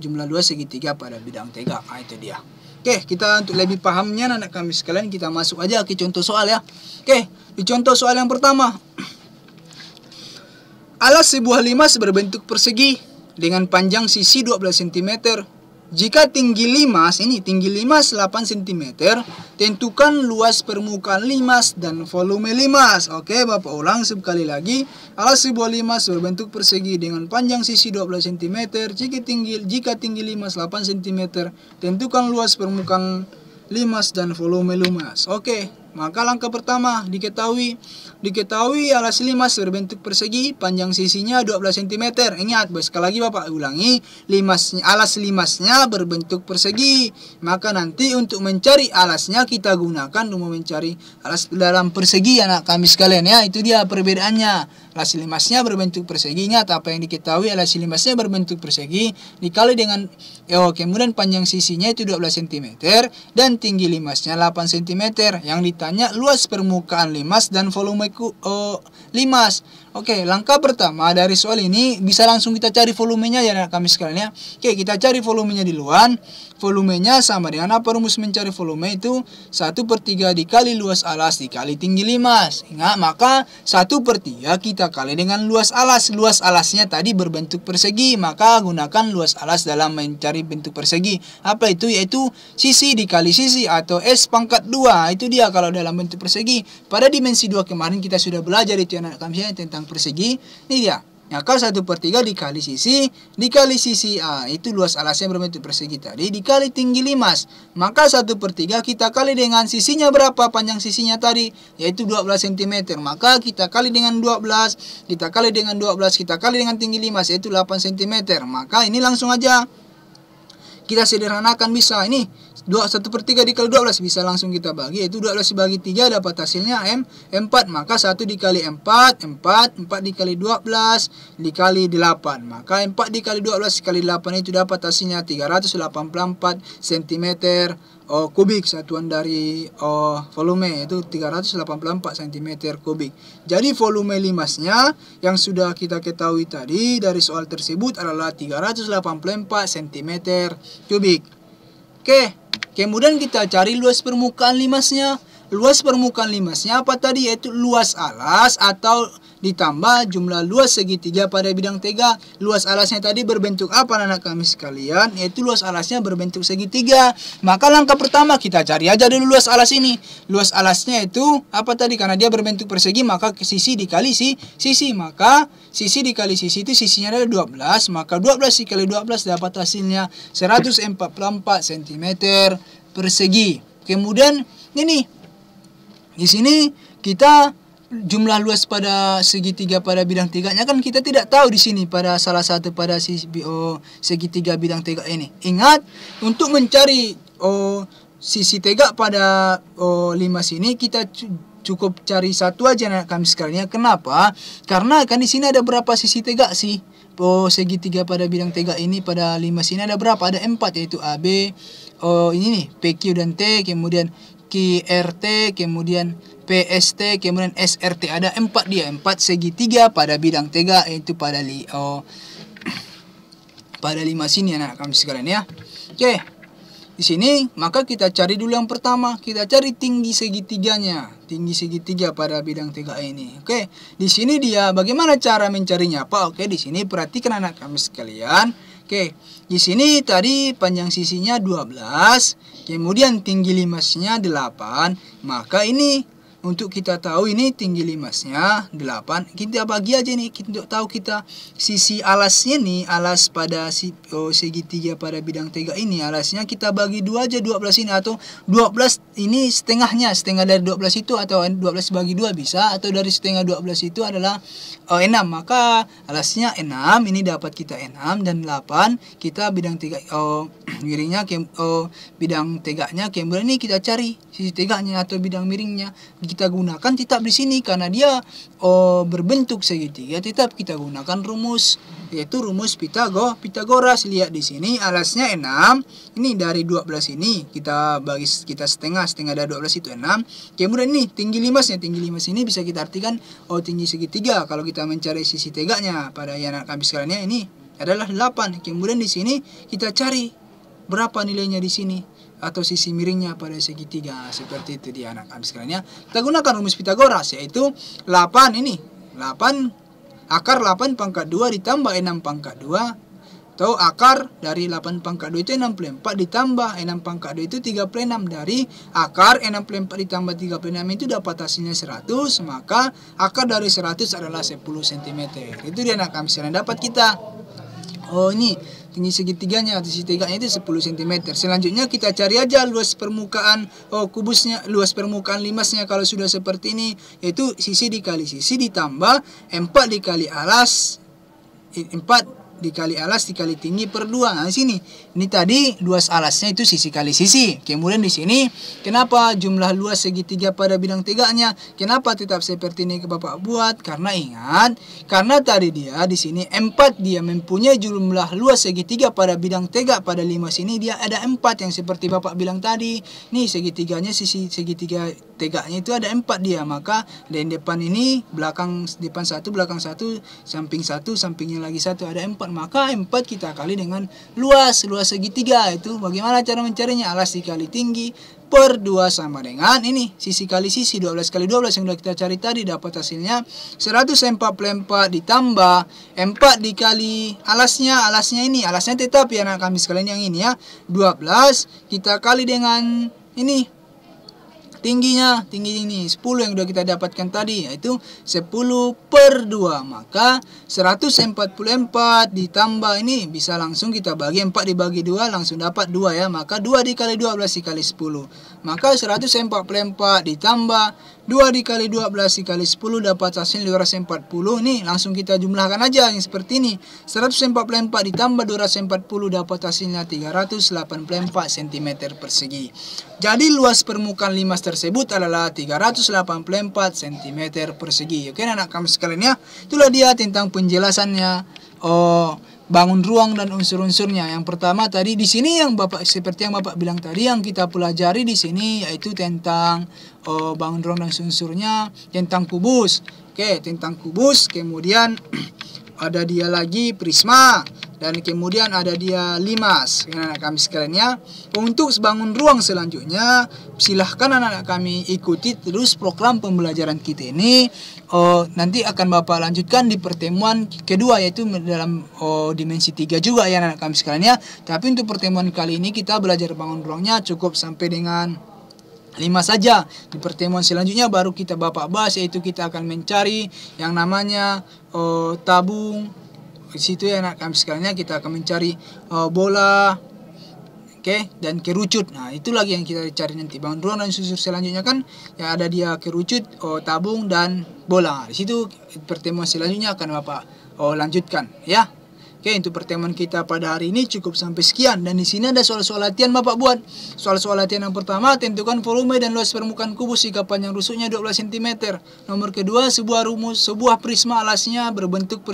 jumlah luas segitiga pada bidang tegak. Itu dia. Oke, kita untuk lebih pahamnya anak kami sekalian kita masuk aja ke contoh soal ya. Oke, di contoh soal yang pertama. Alas sebuah limas berbentuk persegi dengan panjang sisi 12 cm. Jika tinggi limas 8 cm, tentukan luas permukaan limas dan volume limas. Oke, Bapak ulang sekali lagi. Alas sebuah limas berbentuk persegi dengan panjang sisi 12 cm. Jika tinggi limas 8 cm, tentukan luas permukaan limas dan volume limas. Oke, maka langkah pertama diketahui alas limas berbentuk persegi, panjang sisinya 12 cm. Ingat, sekali lagi Bapak ulangi, alas limasnya berbentuk persegi. Maka nanti untuk mencari alasnya kita gunakan mencari alas dalam persegi anak kami sekalian ya. Itu dia perbedaannya. Alas limasnya berbentuk persegi. Ingat apa yang diketahui, alas limasnya berbentuk persegi dikali dengan kemudian panjang sisinya itu 12 cm dan tinggi limasnya 8 cm. Yang ditanya luas permukaan limas dan volume limas. Oke, langkah pertama dari soal ini bisa langsung kita cari volumenya ya kami sekalian ya. Oke, kita cari volumenya di luar. Volumenya sama dengan apa rumus mencari volume itu? 1/3 dikali luas alas dikali tinggi limas. Ingat, maka 1/3 kita kali dengan luas alas. Luas alasnya tadi berbentuk persegi, maka gunakan luas alas dalam mencari bentuk persegi. Apa itu? Yaitu sisi dikali sisi atau S⁻2. Itu dia kalau dalam bentuk persegi. Pada dimensi 2 kemarin kita sudah belajar itu anak kami tentang persegi. Ini dia. Maka 1/3 dikali sisi itu luas alasnya berbentuk persegi tadi dikali tinggi limas. Maka 1/3 kita kali dengan sisinya berapa, panjang sisinya tadi yaitu 12 cm. Maka kita kali dengan 12, kita kali dengan 12, kita kali dengan tinggi limas yaitu 8 cm. Maka ini langsung aja kita sederhanakan, bisa ini 1/3 dikali 12 bisa langsung kita bagi, yaitu 12 dibagi 3 dapat hasilnya 4. Maka 1 dikali 4 dikali 12 dikali 8. Maka 4 dikali 12 dikali 8 itu dapat hasilnya 384 cm kubik. Satuan dari volume itu 384 cm kubik. Jadi volume limasnya yang sudah kita ketahui tadi dari soal tersebut adalah 384 cm kubik. Oke, kemudian kita cari luas permukaan limasnya. Luas permukaan limasnya apa tadi? Yaitu luas alas atau ditambah jumlah luas segitiga pada bidang tegak. Luas alasnya tadi berbentuk apa anak kami sekalian? Yaitu luas alasnya berbentuk segitiga. Maka langkah pertama kita cari aja dulu luas alas ini. Luas alasnya itu apa tadi? Karena dia berbentuk persegi, maka sisi dikali sisi. Maka sisi dikali sisi itu sisinya adalah 12. Maka 12 dikali 12 dapat hasilnya 144 cm persegi. Kemudian ini di sini kita jumlah luas pada segitiga pada bidang tegaknya kan kita tidak tahu di sini pada salah satu pada segitiga bidang tegak ini. Ingat, untuk mencari sisi tegak pada 5 sini kita cukup cari satu aja anak kami sekalian. Kenapa? Karena kan di sini ada berapa sisi tegak sih? Segitiga pada bidang tegak ini pada 5 sini ada berapa? Ada 4, yaitu AB, ini nih PQ dan T, kemudian QRT, kemudian PST, kemudian SRT. Ada 4 dia, 4 segitiga pada bidang tegak, yaitu pada 5 sini anak kami sekalian ya. Oke. Di sini maka kita cari dulu yang pertama, kita cari tinggi segitiganya, tinggi segitiga pada bidang tegak ini. Oke, di sini dia bagaimana cara mencarinya Pak? Oke, di sini perhatikan anak kami sekalian. Oke, di sini tadi panjang sisinya 12, kemudian tinggi limasnya 8, maka ini untuk kita tahu ini tinggi limasnya 8, kita bagi aja nih untuk tahu kita sisi alasnya nih, alas pada segitiga pada bidang tegak ini, alasnya kita bagi 2 aja, 12 ini, atau 12 ini setengahnya, setengah dari 12 itu, atau 12 bagi 2 bisa, atau dari setengah 12 itu adalah 6, maka alasnya 6, ini dapat kita 6, dan 8 kita bidang tegak miringnya, bidang tegaknya, kemudian ini kita cari sisi tegaknya atau bidang miringnya. Kita gunakan tetap di sini karena dia berbentuk segitiga, tetap kita gunakan rumus, yaitu rumus Pitagoras. Lihat di sini alasnya 6, ini dari 12 ini kita bagi, kita setengah dari 12 itu 6. Kemudian ini tinggi limasnya, tinggi limas ini bisa kita artikan tinggi segitiga. Kalau kita mencari sisi tegaknya pada anak kami sekalian ini adalah 8. Kemudian di sini kita cari berapa nilainya di sini, atau sisi miringnya pada segitiga. Seperti itu dia anak kami sekalian ya. Kita gunakan rumus Pitagoras, yaitu 8 ini, 8 akar 8 pangkat 2 ditambah 6 pangkat 2, atau akar dari 8 pangkat 2 itu 64 ditambah 6 pangkat 2 itu 36, dari akar 64 ditambah 36 itu dapat hasilnya 100, maka akar dari 100 adalah 10 cm. Itu dia anak kami sekalian, dapat kita ini tinggi segitiganya atau sisi tegaknya itu 10 cm. Selanjutnya kita cari aja luas permukaan kubusnya, luas permukaan limasnya. Kalau sudah seperti ini, yaitu sisi dikali sisi ditambah 4 dikali alas, 4 dikali alas dikali tinggi per 2. Nah, di sini ini tadi luas alasnya itu sisi kali sisi. Kemudian di sini kenapa jumlah luas segitiga pada bidang tegaknya? Kenapa tetap seperti ini Bapak buat? Karena ingat, karena tadi dia di sini 4 dia mempunyai jumlah luas segitiga pada bidang tegak, pada 5 sini dia ada 4 yang seperti Bapak bilang tadi. Nih segitiganya, sisi segitiga tegaknya itu ada 4 dia, maka dari depan ini depan 1, belakang 1, samping 1, sampingnya lagi 1, ada 4. Maka 4 kita kali dengan luas segitiga. Itu bagaimana cara mencarinya? Alas dikali tinggi per 2 sama dengan ini sisi kali sisi, 12 kali 12 yang sudah kita cari tadi, dapat hasilnya 144 ditambah 4 dikali alasnya ini, alasnya tetap ya anak kami sekalian yang ini ya, 12 kita kali dengan ini tingginya, tinggi ini 10 yang sudah kita dapatkan tadi, yaitu 10 per 2, maka 144 ditambah ini bisa langsung kita bagi 4 dibagi 2 langsung dapat 2 ya, maka 2 dikali 12 dikali 10, maka 144 ditambah 2 dikali 12 dikali 10 dapat hasil 240. Nih langsung kita jumlahkan aja yang seperti ini, 144 ditambah 240 dapat hasilnya 384 cm persegi. Jadi luas permukaan limas tersebut adalah 384 cm persegi. Oke anak kami sekalian ya, itulah dia tentang penjelasannya bangun ruang dan unsur-unsurnya. Yang pertama tadi di sini yang seperti yang Bapak bilang tadi, yang kita pelajari di sini yaitu tentang bangun ruang dan unsurnya, tentang kubus. Oke, tentang kubus, kemudian ada dia lagi prisma. dan kemudian ada dia limas. Anak-anak kami sekalian ya. Untuk bangun ruang selanjutnya, silahkan anak-anak kami ikuti terus program pembelajaran kita ini. Nanti akan Bapak lanjutkan di pertemuan kedua, yaitu dalam dimensi 3 juga ya anak-anak kami sekalian ya. Tapi untuk pertemuan kali ini kita belajar bangun ruangnya cukup sampai dengan 5 saja. Di pertemuan selanjutnya baru kita Bapak bahas, yaitu kita akan mencari yang namanya tabung. Di situ ya anak kami sekalian, kita akan mencari bola, dan kerucut. Nah, itu lagi yang kita cari nanti. Bangun ruang dan susur selanjutnya kan ya ada dia kerucut, tabung dan bola. Di situ pertemuan selanjutnya akan Bapak lanjutkan ya. Untuk pertemuan kita pada hari ini cukup sampai sekian. Dan di sini ada soal-soal latihan Bapak buat. Soal-soal latihan yang pertama, tentukan volume dan luas permukaan kubus jika panjang rusuknya 12 cm. Nomor kedua, sebuah prisma alasnya berbentuk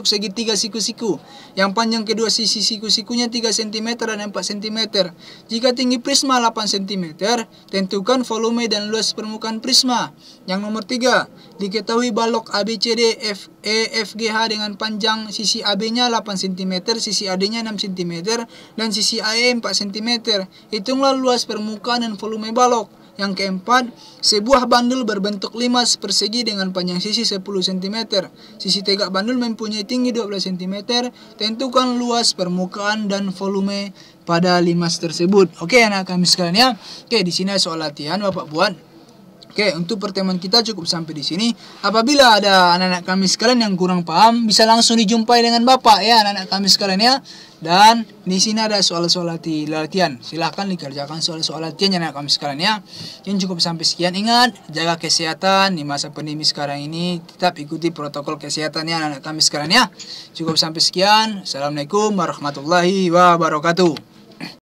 segitiga siku-siku. Yang panjang kedua sisi siku-sikunya 3 cm dan 4 cm. Jika tinggi prisma 8 cm, tentukan volume dan luas permukaan prisma. Yang nomor 3, diketahui balok ABCD EFGH dengan panjang sisi AB-nya 8 cm, sisi AD-nya 6 cm, dan sisi AE 4 cm. Hitunglah luas permukaan dan volume balok. Yang keempat, sebuah bandul berbentuk limas persegi dengan panjang sisi 10 cm. Sisi tegak bandul mempunyai tinggi 12 cm. Tentukan luas permukaan dan volume pada limas tersebut. Oke, anak kami sekalian ya. Di sini soal latihan Bapak buat. Untuk pertemuan kita cukup sampai di sini. Apabila ada anak-anak kami sekalian yang kurang paham, bisa langsung dijumpai dengan Bapak ya anak-anak kami sekalian ya. Dan di sini ada soal-soal latihan. Silahkan dikerjakan soal-soal latihan ya anak kami sekalian ya. Yang cukup sampai sekian. Ingat, jaga kesehatan di masa pandemi sekarang ini. Tetap ikuti protokol kesehatan ya anak-anak kami sekalian ya. Cukup sampai sekian. Assalamualaikum warahmatullahi wabarakatuh.